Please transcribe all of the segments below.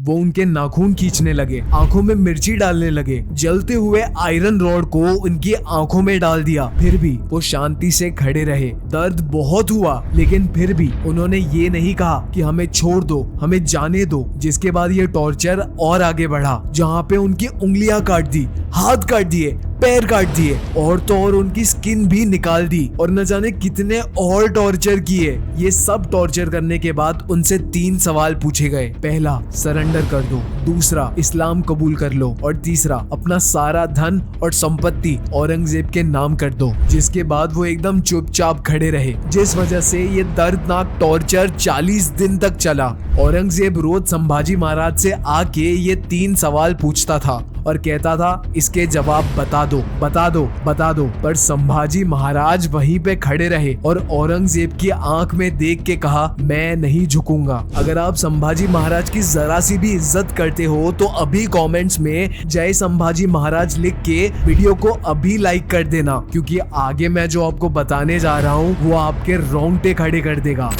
वो उनके नाखून खींचने लगे, आंखों में मिर्ची डालने लगे, जलते हुए आयरन रॉड को उनकी आंखों में डाल दिया। फिर भी वो शांति से खड़े रहे। दर्द बहुत हुआ, लेकिन फिर भी उन्होंने ये नहीं कहा कि हमें छोड़ दो, हमें जाने दो। जिसके बाद ये टॉर्चर और आगे बढ़ा, जहाँ पे उनकी उंगलियां काट दी, हाथ काट दिए, पैर काट दिए और तो और उनकी स्किन भी निकाल दी और न जाने कितने और टॉर्चर किए। ये सब टॉर्चर करने के बाद उनसे 3 सवाल पूछे गए। पहला, सरेंडर कर दो। दूसरा, इस्लाम कबूल कर लो। और तीसरा, अपना सारा धन और संपत्ति औरंगजेब के नाम कर दो। जिसके बाद वो एकदम चुपचाप खड़े रहे, जिस वजह से ये दर्दनाक टॉर्चर 40 दिन तक चला। औरंगजेब रोज संभाजी महाराज से आके ये 3 सवाल पूछता था और कहता था, इसके जवाब बता दो, बता दो, बता दो। पर संभाजी महाराज वहीं पे खड़े रहे और औरंगजेब की आंख में देख के कहा, मैं नहीं झुकूंगा। अगर आप संभाजी महाराज की जरा सी भी इज्जत करते हो तो अभी कमेंट्स में जय संभाजी महाराज लिख के वीडियो को अभी लाइक कर देना, क्योंकि आगे मैं जो आपको बताने जा रहा हूँ वो आपके रोंगटे खड़े कर देगा।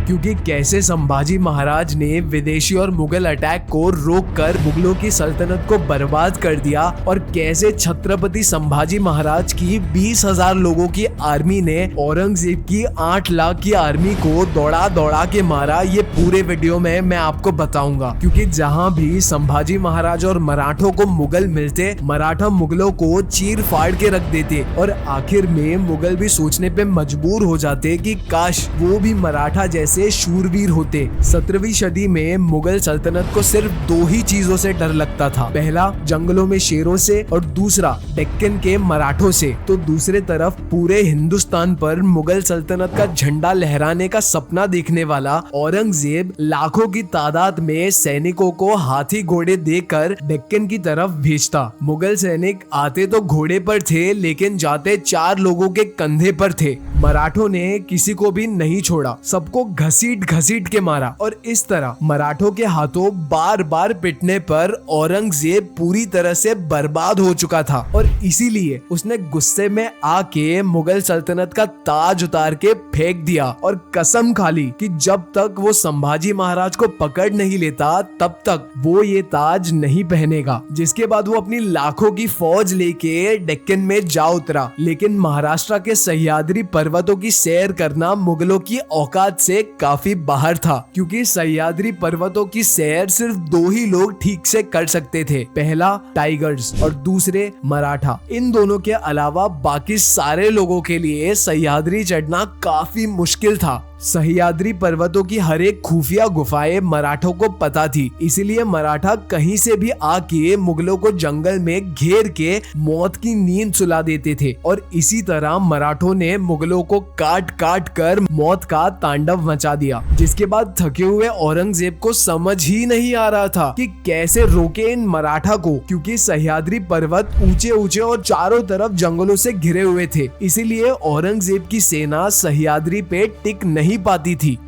क्योंकि कैसे संभाजी महाराज ने विदेशी और मुगल अटैक को रोककर मुगलों की सल्तनत को बर्बाद कर दिया और कैसे छत्रपति संभाजी महाराज की 20,000 लोगों की आर्मी ने औरंगजेब की 8 लाख की आर्मी को दौड़ा दौड़ा के मारा, ये पूरे वीडियो में मैं आपको बताऊंगा। क्योंकि जहां भी संभाजी महाराज और मराठों को मुगल मिलते, मराठा मुगलों को चीर फाड़ के रख देते और आखिर में मुगल भी सोचने पे मजबूर हो जाते कि काश वो भी मराठा जैसे शूरवीर होते। 17वीं सदी में मुगल सल्तनत को सिर्फ 2 ही चीजों से डर लगता था। पहला, जंगलों में शेरों से और दूसरा, डेक्कन के मराठों से। तो दूसरे तरफ पूरे हिंदुस्तान पर मुगल सल्तनत का झंडा लहराने का सपना देखने वाला औरंगजेब लाखों की तादाद में सैनिकों को हाथी घोड़े देकर डेक्कन की तरफ भेजता। मुगल सैनिक आते तो घोड़े पर थे, लेकिन जाते 4 लोगों के कंधे पर थे। मराठों ने किसी को भी नहीं छोड़ा, सबको घसीट घसीट के मारा और इस तरह मराठों के हाथों बार बार पिटने पर औरंगजेब पूरी तरह से बर्बाद हो चुका था और इसीलिए उसने गुस्से में आके मुगल सल्तनत का ताज उतार के फेंक दिया और कसम खा ली कि जब तक वो संभाजी महाराज को पकड़ नहीं लेता तब तक वो ये ताज नहीं पहनेगा। जिसके बाद वो अपनी लाखों की फौज लेके डेक्कन में जा उतरा, लेकिन महाराष्ट्र के सह्याद्री पर्वतों की सैर करना मुगलों की औकात से काफी बाहर था, क्योंकि सह्याद्री पर्वतों की सैर सिर्फ 2 ही लोग ठीक से कर सकते थे। पहला टाइगर्स और दूसरे मराठा। इन दोनों के अलावा बाकी सारे लोगों के लिए सह्याद्री चढ़ना काफी मुश्किल था। सह्याद्री पर्वतों की हर एक खुफिया गुफाएं मराठों को पता थी, इसीलिए मराठा कहीं से भी आके मुगलों को जंगल में घेर के मौत की नींद सुला देते थे और इसी तरह मराठों ने मुगलों को काट काट कर मौत का तांडव मचा दिया। जिसके बाद थके हुए औरंगजेब को समझ ही नहीं आ रहा था कि कैसे रोके इन मराठा को, क्योंकि सह्याद्री पर्वत ऊंचे ऊंचे और चारों तरफ जंगलों से घिरे हुए थे। इसीलिए औरंगजेब की सेना सह्याद्री पे टिक नहीं पाती थी।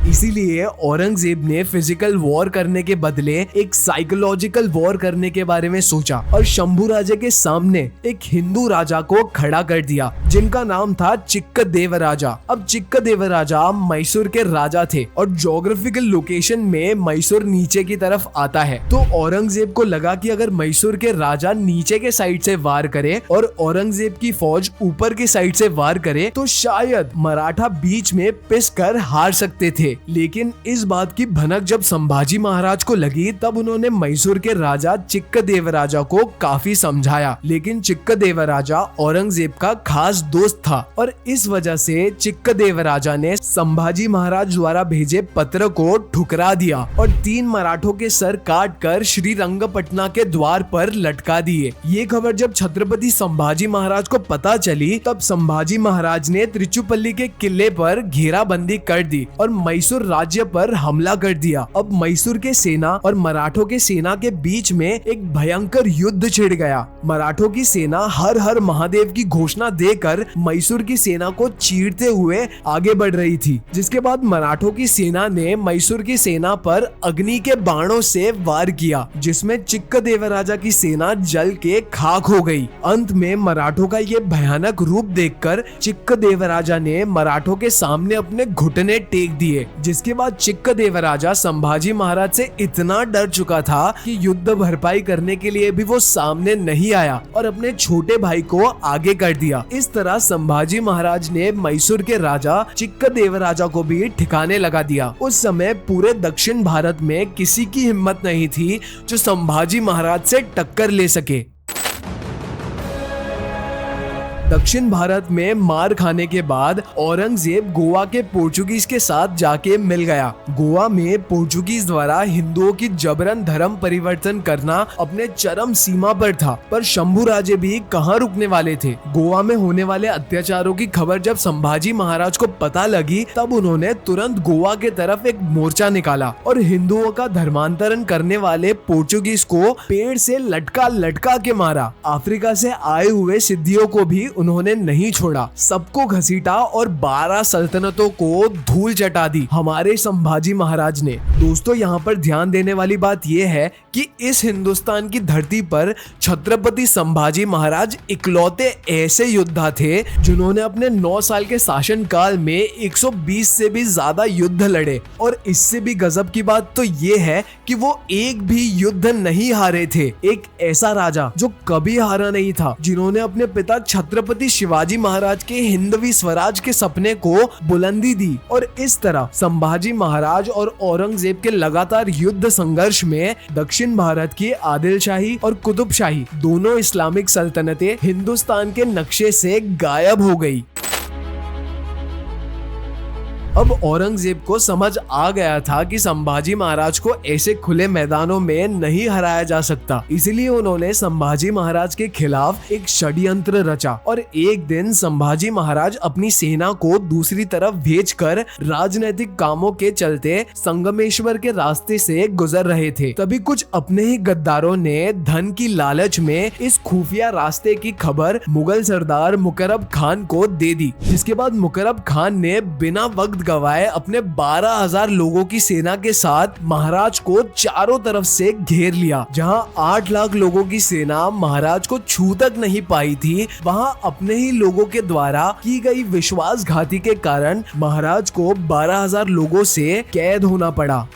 इसीलिए औरंगजेब ने फिजिकल वॉर करने के बदले एक साइकोलॉजिकल वॉर करने के बारे में सोचा और शंभू राजा के सामने एक हिंदू राजा को खड़ा कर दिया, जिनका नाम था चिक्कदेव राजा। अब चिक्कदेव राजा मैसूर के राजा थे और ज्योग्राफिकल लोकेशन में मैसूर नीचे की तरफ आता है। तो औरंगजेब को लगा कि अगर मैसूर के राजा नीचे के साइड से वार करे और औरंगजेब की फौज ऊपर की साइड से वार करे तो शायद मराठा बीच में पिस कर हार सकते थे। लेकिन इस बात की भनक जब संभाजी महाराज को लगी तब उन्होंने मैसूर के राजा चिक्कदेव राजा को काफी समझाया, लेकिन चिक्कदेव राजा औरंगजेब का खास दोस्त था और इस वजह से चिक्कदेव राजा ने संभाजी महाराज द्वारा भेजे पत्र को ठुकरा दिया और 3 मराठों के सर काट कर श्रीरंगपटना के द्वार पर लटका दिए। ये खबर जब छत्रपति संभाजी महाराज को पता चली तब संभाजी महाराज ने त्रिचुपल्ली के किले पर घेराबंदी कर दी और मैसूर मैसूर राज्य पर हमला कर दिया। अब मैसूर के सेना और मराठों के सेना के बीच में एक भयंकर युद्ध छिड़ गया। मराठों की सेना हर हर महादेव की घोषणा देकर मैसूर की सेना को चीरते हुए आगे बढ़ रही थी, जिसके बाद मराठों की सेना ने मैसूर की सेना पर अग्नि के बाणों से वार किया, जिसमें चिक्कदेवराजा की सेना जल के खाक हो गई। अंत में मराठों का ये भयानक रूप देखकर चिक्कदेवराजा ने मराठों के सामने अपने घुटने टेक दिए, जिसके बाद चिक्कदेवराजा संभाजी महाराज से इतना डर चुका था कि युद्ध भरपाई करने के लिए भी वो सामने नहीं आया और अपने छोटे भाई को आगे कर दिया। इस तरह संभाजी महाराज ने मैसूर के राजा चिक्कदेवराजा को भी ठिकाने लगा दिया। उस समय पूरे दक्षिण भारत में किसी की हिम्मत नहीं थी जो संभाजी महाराज से टक्कर ले सके। दक्षिण भारत में मार खाने के बाद औरंगजेब गोवा के पोर्चुगीज के साथ जाके मिल गया। गोवा में पोर्चुगीज द्वारा हिंदुओं की जबरन धर्म परिवर्तन करना अपने चरम सीमा पर था, पर शंभुराजे भी कहां रुकने वाले थे। गोवा में होने वाले अत्याचारों की खबर जब संभाजी महाराज को पता लगी, तब उन्होंने तुरंत गोवा के तरफ एक मोर्चा निकाला और हिंदुओं का धर्मांतरण करने वाले पोर्चुगीज को पेड़ से लटका लटका के मारा। अफ्रीका से आए हुए सिद्धियों को भी उन्होंने नहीं छोड़ा, सबको घसीटा और 12 सल्तनतों को धूल चटा दी हमारे संभाजी महाराज ने। दोस्तों, यहाँ पर ध्यान देने वाली बात यह है कि इस हिंदुस्तान की धरती पर छत्रपति संभाजी महाराज इकलौते ऐसे योद्धा थे जिन्होंने अपने 9 साल के शासन काल में 120 से भी ज्यादा युद्ध लड़े। और इससे भी गजब की बात तो ये है कि वो एक भी युद्ध नहीं हारे थे। एक ऐसा राजा जो कभी हारा नहीं था, जिन्होंने अपने पिता छत्रपति शिवाजी महाराज के हिंदवी स्वराज के सपने को बुलंदी दी। और इस तरह संभाजी महाराज और औरंगजेब के लगातार युद्ध संघर्ष में दक्षिण भारत की आदिलशाही और कुतुबशाही दोनों इस्लामिक सल्तनतें हिंदुस्तान के नक्शे से गायब हो गई। अब औरंगजेब को समझ आ गया था कि संभाजी महाराज को ऐसे खुले मैदानों में नहीं हराया जा सकता, इसलिए उन्होंने संभाजी महाराज के खिलाफ एक षड्यंत्र रचा। और एक दिन संभाजी महाराज अपनी सेना को दूसरी तरफ भेजकर राजनीतिक कामों के चलते संगमेश्वर के रास्ते से गुजर रहे थे। तभी कुछ अपने ही गद्दारों ने धन की लालच में इस खुफिया रास्ते की खबर मुगल सरदार मुकरब खान को दे दी, जिसके बाद मुकरब खान ने बिना वक्त गवाए अपने 12,000 लोगों की सेना के साथ महाराज को चारों तरफ से घेर लिया। जहां 8 लाख लोगों की सेना महाराज को छू तक नहीं पाई थी, वहां अपने ही लोगों के द्वारा की गई विश्वासघाती के कारण महाराज को 12,000 लोगों से कैद होना पड़ा,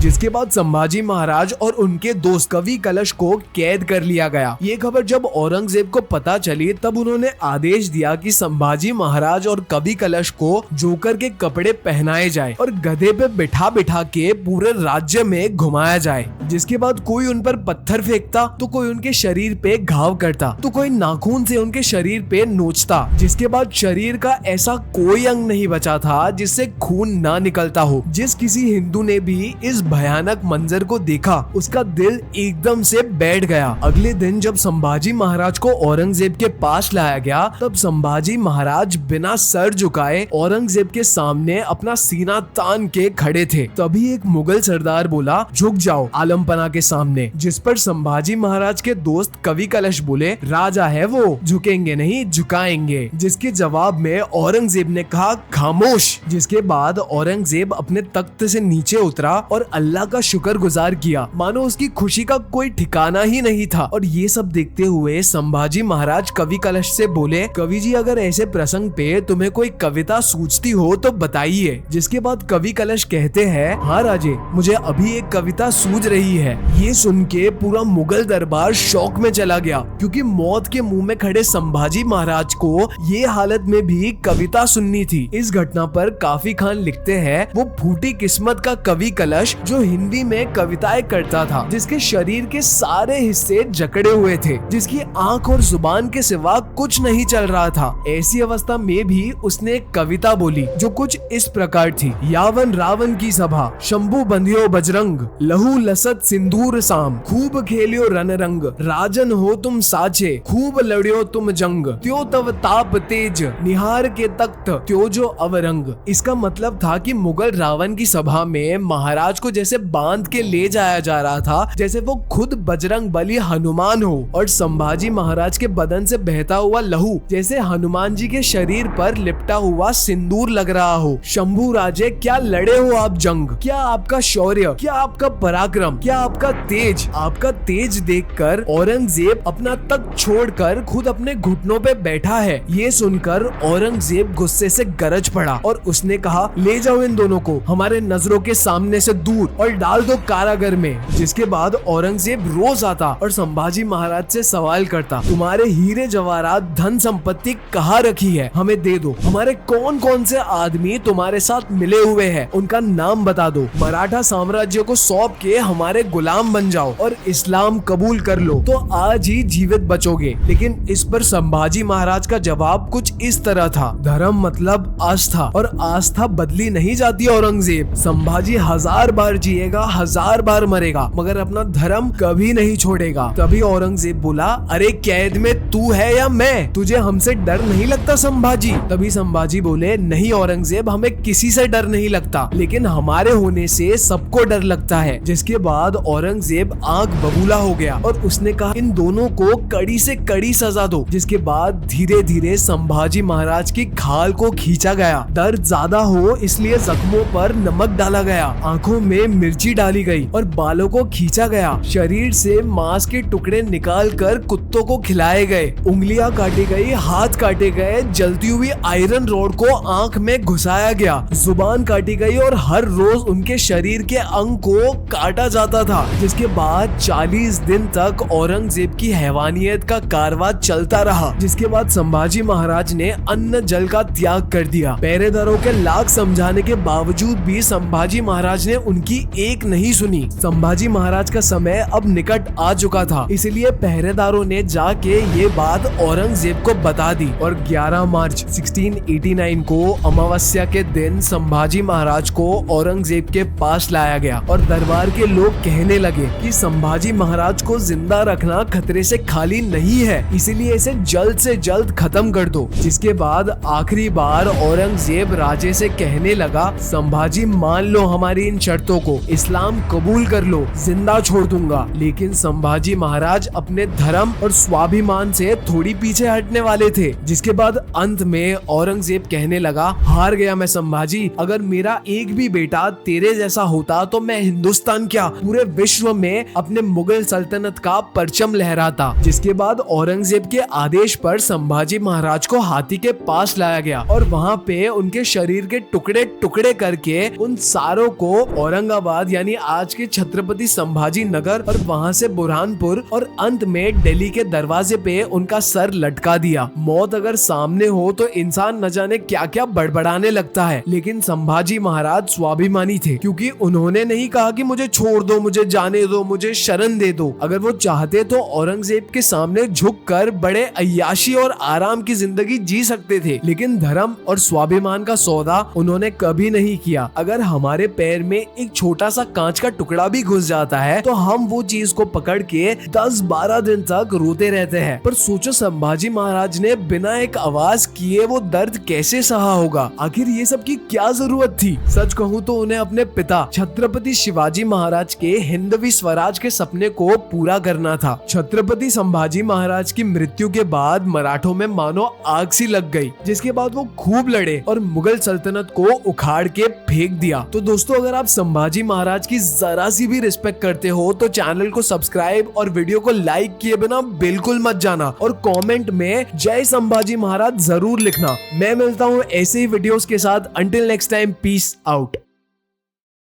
जिसके बाद संभाजी महाराज और उनके दोस्त कवि कलश को कैद कर लिया गया। ये खबर जब औरंगजेब को पता चली, तब उन्होंने आदेश दिया कि संभाजी महाराज और कवि कलश को जोकर के कपड़े पहनाए जाए और गधे पे बिठा बिठा के पूरे राज्य में घुमाया जाए। जिसके बाद कोई उन पर पत्थर फेंकता तो कोई उनके शरीर पे घाव करता तो कोई नाखून से उनके शरीर पे नोचता। जिसके बाद शरीर का ऐसा कोई अंग नहीं बचा था जिससे खून ना निकलता हो। जिस किसी हिंदू ने भी इस भयानक मंजर को देखा, उसका दिल एकदम से बैठ गया। अगले दिन जब संभाजी महाराज को औरंगजेब के पास लाया गया, तब संभाजी महाराज बिना सर झुकाए औरंगजेब के सामने अपना सीना तान के खड़े थे। तभी एक मुगल सरदार बोला, झुक जाओ आलमपना के सामने। जिस पर संभाजी महाराज के दोस्त कवि कलश बोले, राजा है वो, झुकेंगे नहीं झुकाएंगे। जिसके जवाब में औरंगजेब ने कहा, खामोश। जिसके बाद औरंगजेब अपने तख्त से नीचे उतरा और अल्लाह का शुक्रगुजार किया, मानो उसकी खुशी का कोई ठिकाना ही नहीं था। और ये सब देखते हुए संभाजी महाराज कवि कलश से बोले, कवि जी, अगर ऐसे प्रसंग पे तुम्हें कोई कविता सूझती हो तो बताइए। जिसके बाद कवि कलश कहते हैं, हाँ राजे, मुझे अभी एक कविता सूझ रही है। ये सुन के पूरा मुगल दरबार शौक में चला गया, क्योंकि मौत के मुंह में खड़े संभाजी महाराज को ये हालत में भी कविता सुननी थी। इस घटना पर काफी खान लिखते हैं, वो फूटी किस्मत का कवि कलश जो हिंदी में कविताएं करता था, जिसके शरीर के सारे हिस्से जकड़े हुए थे, जिसकी आंख और जुबान के सिवा कुछ नहीं चल रहा था। ऐसी अवस्था में भी उसने एक कविता बोली जो कुछ इस प्रकार थी। यावन रावण की सभा, शंभु बंधियो बजरंग, लहू लसत सिंदूर साम, खूब खेलियो रण रंग, राजन हो तुम साचे, खूब लड़ियो तुम जंग, त्यो तव ताप तेज, निहार के तख्त त्यो जो अवरंग। इसका मतलब था कि मुगल रावण की सभा में महाराज को जैसे बांध के ले जाया जा रहा था, जैसे वो खुद बजरंग बली हनुमान हो, और संभाजी महाराज के बदन से बहता हुआ लहू जैसे हनुमान जी के शरीर पर लिपटा हुआ सिंदूर लग रहा हो। शंभू राजे, क्या लड़े हो आप जंग, क्या आपका शौर्य, क्या आपका पराक्रम, क्या आपका तेज। आपका तेज देखकर औरंगजेब अपना तख्त छोड़कर खुद अपने घुटनों पे बैठा है। ये सुनकर औरंगजेब गुस्से से गरज पड़ा और उसने कहा, ले जाओ इन दोनों को हमारे नजरों के सामने से दूर और डाल दो कारागार में। जिसके बाद औरंगजेब रोज आता और संभाजी महाराज से सवाल करता, तुम्हारे हीरे जवाहरात धन संपत्ति कहाँ रखी है, हमें दे दो। हमारे कौन कौन से आदमी तुम्हारे साथ मिले हुए हैं, उनका नाम बता दो। मराठा साम्राज्य को सौंप के हमारे गुलाम बन जाओ और इस्लाम कबूल कर लो तो आज ही जीवित बचोगे। लेकिन इस पर संभाजी महाराज का जवाब कुछ इस तरह था, धर्म मतलब आस्था, और आस्था बदली नहीं जाती औरंगजेब। संभाजी 1000 बार जिएगा, 1000 बार मरेगा, मगर अपना धर्म कभी नहीं छोड़ेगा। तभी औरंगजेब बोला, अरे कैद में तू है या मैं, तुझे हमसे डर नहीं लगता संभाजी? तभी संभाजी बोले, नहीं औरंगजेब, हमें किसी से डर नहीं लगता, लेकिन हमारे होने से सबको डर लगता है। जिसके बाद औरंगजेब आंख बबूला हो गया और उसने कहा, इन दोनों को कड़ी से कड़ी सजा दो। जिसके बाद धीरे धीरे संभाजी महाराज की खाल को खींचा गया। दर्द ज्यादा हो इसलिए जख्मों पर नमक डाला गया, आंखों में मिर्ची डाली गई और बालों को खींचा गया। शरीर से मांस के टुकड़े निकाल कर कुत्तों को खिलाए गए, उंगलियां काटी गई, हाथ काटे गए, जलती हुई आयरन रोड को आंख में घुसाया गया, जुबान काटी गई और हर रोज उनके शरीर के अंग को काटा जाता था। जिसके बाद 40 दिन तक औरंगजेब की हैवानियत का कारवां चलता रहा। जिसके बाद संभाजी महाराज ने अन्न जल का त्याग कर दिया। पहरेदारों के लाख समझाने के बावजूद भी संभाजी महाराज ने उनकी एक नहीं सुनी। संभाजी महाराज का समय अब निकट आ चुका था, इसलिए पहरेदारों ने जाके ये बात औरंगजेब को बता दी और 11 मार्च 1689 को अमावस्या के दिन संभाजी महाराज को औरंगजेब के पास लाया गया और दरबार के लोग कहने लगे कि संभाजी महाराज को जिंदा रखना खतरे से खाली नहीं है, इसीलिए इसे जल्द से जल्द खत्म कर दो। जिसके बाद आखिरी बार औरंगजेब राजे से कहने लगा, संभाजी मान लो हमारी इन शर्तों को, इस्लाम कबूल कर लो, जिंदा छोड़ दूंगा। लेकिन संभाजी महाराज अपने धर्म और स्वाभिमान से थोड़ी पीछे हटने वाले थे। जिसके बाद अंत में औरंगजेब कहने लगा, हार गया मैं संभाजी, अगर मेरा एक भी बेटा तेरे जैसा होता तो मैं हिंदुस्तान क्या पूरे विश्व में अपने मुगल सल्तनत का परचम लहराता। जिसके बाद औरंगजेब के आदेश पर संभाजी महाराज को हाथी के पास लाया गया और वहाँ पे उनके शरीर के टुकड़े टुकड़े करके उन सारों को औरंगाबाद यानी आज के छत्रपति संभाजी नगर और वहाँ से बुरहानपुर और अंत में दिल्ली के दरवाजे पे उनका सर लटका दिया। मौत अगर सामने हो तो इंसान न जाने क्या क्या बड़बड़ाने लगता है, लेकिन संभाजी महाराज स्वाभिमानी थे, क्योंकि उन्होंने नहीं कहा कि मुझे छोड़ दो, मुझे जाने दो, मुझे शरण दे दो। अगर वो चाहते तो औरंगजेब के सामने झुककर बड़े अय्याशी और आराम की जिंदगी जी सकते थे, लेकिन धर्म और स्वाभिमान का सौदा उन्होंने कभी नहीं किया। अगर हमारे पैर में एक छोटा सा कांच का टुकड़ा भी घुस जाता है तो हम वो चीज को पकड़ के 10-12 दिन तक रोते रहते हैं। पर सोचो संभाजी महाराज ने बिना एक आवाज किए वो दर्द कैसे सहा होगा। आखिर ये सब की क्या जरूरत थी? सच कहूँ तो उन्हें अपने पिता छत्रपति शिवाजी महाराज के हिंदवी स्वराज के सपने को पूरा करना था। छत्रपति संभाजी महाराज की मृत्यु के बाद मराठों में मानो आग सी लग गई, जिसके बाद वो खूब लड़े और मुगल सल्तनत को उखाड़ के फेंक दिया। तो दोस्तों, अगर आप संभाजी महाराज की जरा सी भी रिस्पेक्ट करते हो तो चैनल को सब्सक्राइब और वीडियो को लाइक किए बिना बिल्कुल मत जाना और कमेंट में जय संभाजी महाराज जरूर लिखना। मैं मिलता हूँ ऐसे ही वीडियोस के साथ। Until next time, peace out.